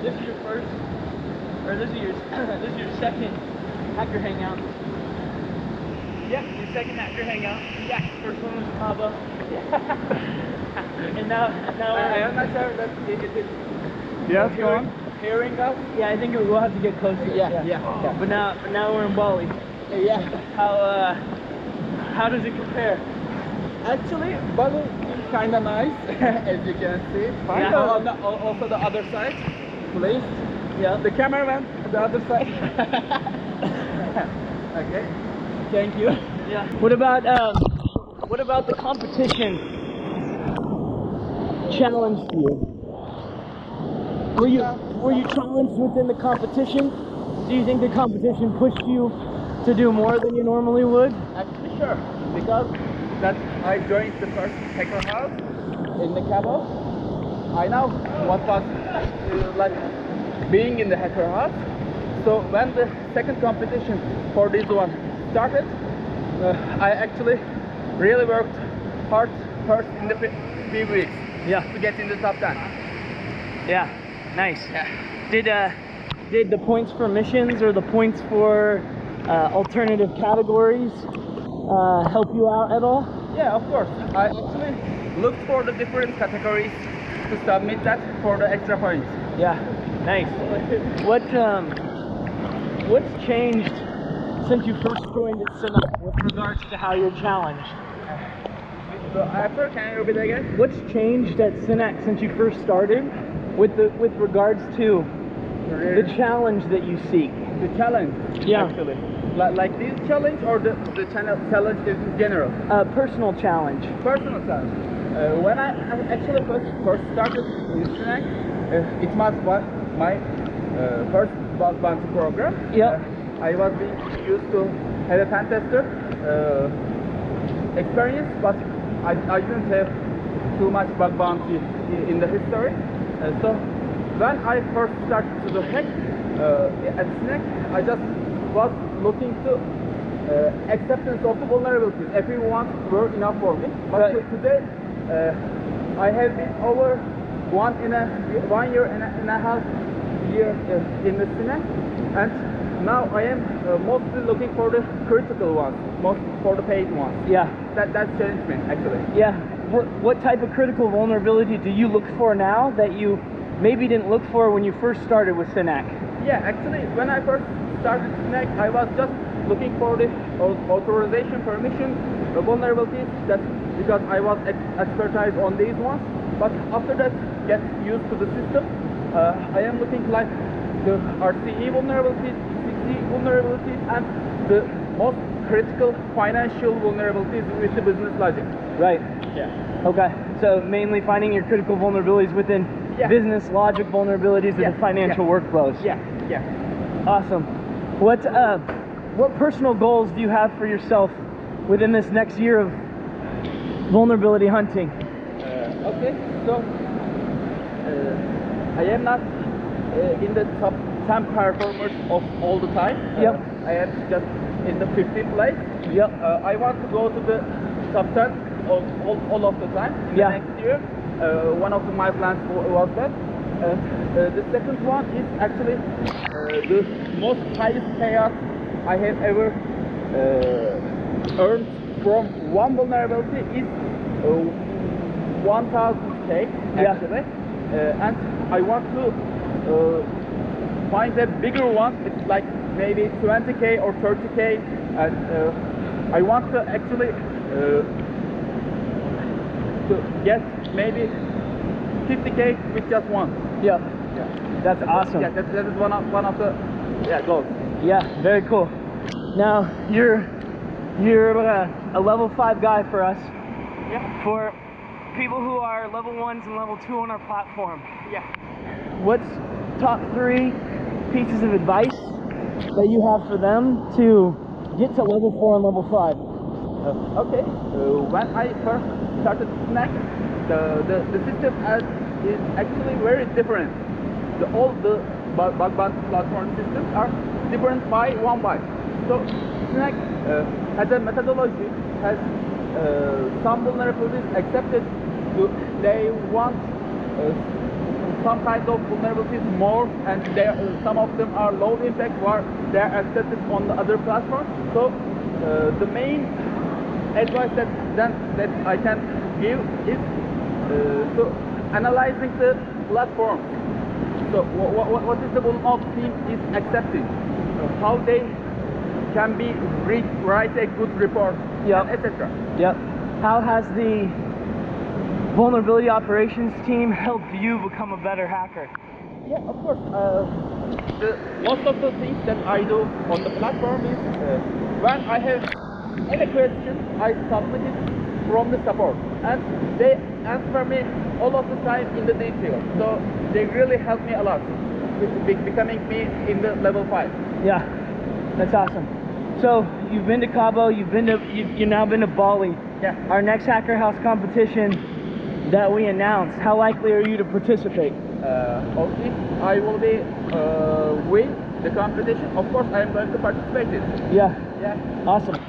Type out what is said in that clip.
this is your first, or this is your this is your second Hacker Hangout. Yep, your second Hacker Hangout. Yeah, first one was Cabo. And now I am not sure that it is. Yes, go on. Hearing us? Yeah, I think we'll have to get closer. Yeah. But now we're in Bali. Yeah. How does it compare? Actually, Bali is kind of nice, as you can see. Yeah. Also the other side, please. Yeah. The cameraman, the other side. Okay. Thank you. Yeah. What about the competition challenged you? Were you challenged within the competition? Do you think the competition pushed you to do more than you normally would? Actually, sure. Because I joined the first hacker house in the Cabo. I know what was like being in the hacker house. So when the second competition for this one started, I actually really worked hard first in the few weeks. Yeah. To get in the top 10. Yeah. Nice. Yeah. Did the points for missions or the points for alternative categories help you out at all? Yeah, of course. I actually looked for the different categories to submit that for the extra points. Yeah. Nice. What's changed since you first joined at Synack with regards to how you're challenged? So after, can you repeat again? What's changed at Synack since you first started with regards to the challenge that you seek? The challenge, Yeah. actually. Like this challenge or the challenge in general? Personal challenge. Personal challenge. When I actually first started in Synack, it was my first bug bounty program. Yep. I was being used to have a pen tester experience, but I didn't have too much bug bounty in the history. So when I first started to do hack at Synack, I just was looking to acceptance of the vulnerabilities. Everyone were enough for me. But today, I have been over 1 year and a half in the Synack, and now I am mostly looking for the critical ones, most for the paid ones. Yeah. That's changed me actually. Yeah. What type of critical vulnerability do you look for now that you maybe didn't look for when you first started with Synack? Yeah, actually, when I first started Synack, I was just looking for the authorization permission vulnerabilities. That's because I was expertise on these ones. But after that, get used to the system. I am looking like the RCE vulnerabilities, CC vulnerabilities, and the most critical financial vulnerabilities with the business logic. Right. Yeah. Okay. So mainly finding your critical vulnerabilities within business logic vulnerabilities within financial workflows. Yeah. Awesome. What personal goals do you have for yourself within this next year of vulnerability hunting? Okay. So I am not in the top 10 performers of all the time. Yep. I am just in the 15th place. Yep. I want to go to the top 10 of all of the time in the next year. One of my plans was that. The second one is actually the most highest payout I have ever earned from one vulnerability is 1000K actually. And I want to find a bigger one. It's like maybe 20K or 30K, and I want to actually to get maybe 50K with just one. Yeah. That's awesome. Yeah, that is one of the goals. Yeah, very cool. Now you're a level 5 guy for us. Yeah. For people who are level 1s and level 2 on our platform. Yeah. What's top 3 pieces of advice that you have for them to get to level 4 and level 5? Okay. When I first started Synack, the system is actually very different. All the bug bounty platform systems are different by 1 byte. So Synack has a methodology, has some vulnerabilities accepted. They want some kind of vulnerabilities more, and some of them are low impact, where they are accepted on the other platforms. So the main advice that I can give is to analyzing the platform. So what is the vulnerable team is accepting, how they can be write a good report, etc. Yep. How has the vulnerability operations team helped you become a better hacker? Yeah, of course. Most of the things that I do on the platform is when I have any question, I submit it from the support, and they answer me all of the time in the detail. So they really help me a lot with becoming me in the level 5. Yeah, that's awesome. So you've been to Cabo, you've now been to Bali. Yeah. Our next Hacker House competition that we announced, how likely are you to participate? Okay, I will be win the competition. Of course, I am going to participate in it. Yeah. Yeah. Awesome.